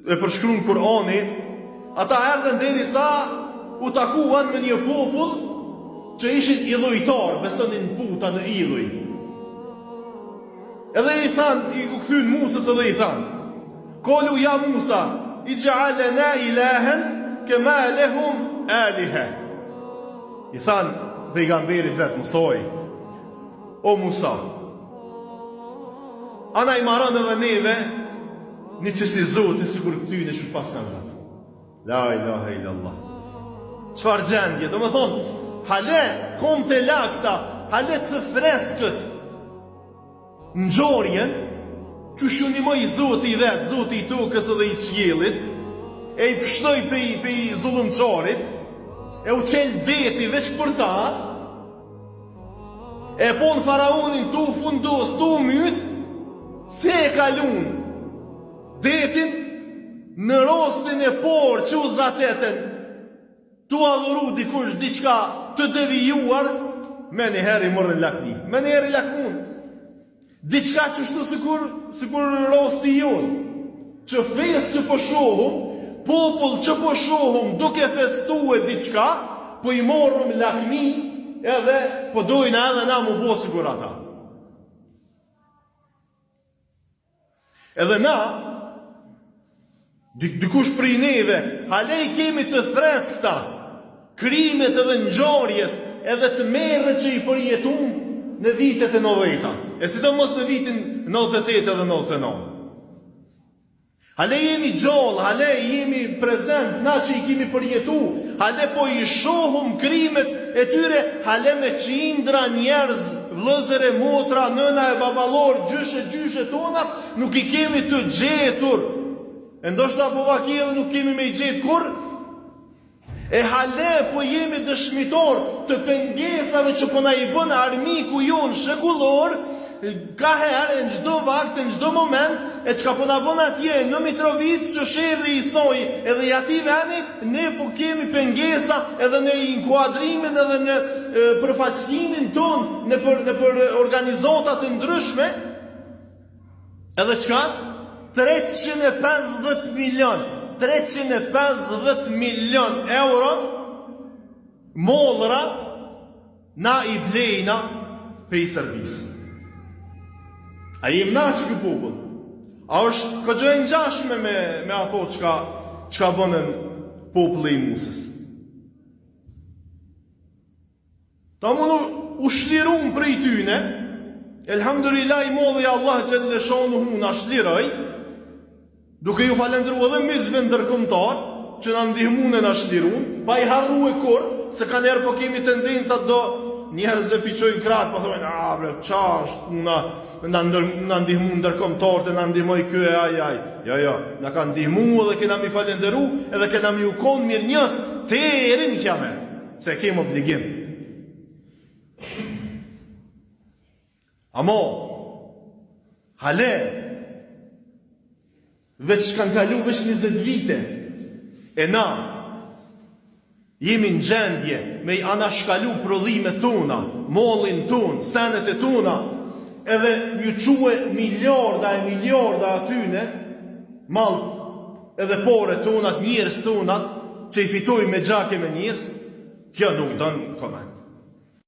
e përshkruan Kur'ani, ata erdhën derisa u takuan me një popull që ishin idhujtar, besonin puta në idhuj. Edhe i thanë, u kthyn Musës edhe i thanë: "Qalu ya Musa, ij'al lana ilahan kama lahum aliha." I thanë pejgamberit vet Musoj: "O Musa, ana i marrën edhe neve një qësi zote sikur këtyne që pas kanë zot." La ilaha illallah. Çfarë gjendje? Do më thonë, hale kom të lakta, hale të freskët në gjorjen, që shunimoj zoti i vetë, zoti i tokës edhe i qjelit, e i pështoj pe i zullumqarit, e u qelë deti veç për ta, e pon faraonin tu fundos, tu myt, se e kalun detin në rostin e por që u zatetën, tu adhuru dikush diçka të devijuar, me njëheri mërën lakmi, me njëheri lakmun. Diçka që shtu sikur rosti jonë, që fesë që po shohum, popull që po shohum duke festu e diçka, po i morëm lakmi, edhe po dojnë edhe na mu bo sigur ata. Edhe na, dikush prej neve, halej kemi të freskta, krimet edhe ngjarjet, edhe të merret që i përjetum në vitet e 90-ta, e sidomos në vitin 98 edhe 99. Hale jemi gjallë, hale jemi prezent, na që i kemi përjetu, hale po i shohum krimet e tyre, hale me qindra njerëz, vëllezër e motra, nëna e babalor, gjyshe tonat, nuk i kemi të gjetur. E ndoshta po vaki edhe nuk kemi me i gjetë kur, e hale po jemi dëshmitor të pengesave që po na i bën armiku jonë shekullor, ka herë, në gjdo vakt, në gjdo moment, e që ka po na bën atje në Mitrovic, që sherri i soj, edhe i ati veni, ne po kemi pengesa edhe në inkuadrimin edhe në përfaqësimin ton, në për organizatat të ndryshme, edhe qka? 350 milion euro mollra na i blejna pe i Serbisë. A jem na që kë popull? A është këgjë e ngjashme me ato qka bënën popullë i Musës? Ta mundu u shlirun për i tyne, elhamdulillah i modhe i Allah gjellë shonu hu na shliroj, duke ju falendru edhe mizve ndërkombëtar, që na ndihmune na shlirun, pa i harru e kur, se ka njerë po kemi tendencat do njerëz dhe piqojnë kratë, pa thojnë, bre, qasht, na ndihmu ndërkombëtar, na ndihmoj kjo e aj. Jo, na ka ndihmu edhe kena mi falendru, edhe kena mi u konë mirë njës, te erin kiamet, se kemë obligim. Amo, hale, veç kanë kalu veç 20 vite, e na, jemi në gjendje me i anashkalu prodhimet tona, mollin ton, senet e tona, edhe ju quë miljarda e miljarda atyne, mal edhe pore tonat, njërës tonat, që i fitoj me gjake me njërës, kjo nuk dënë komend.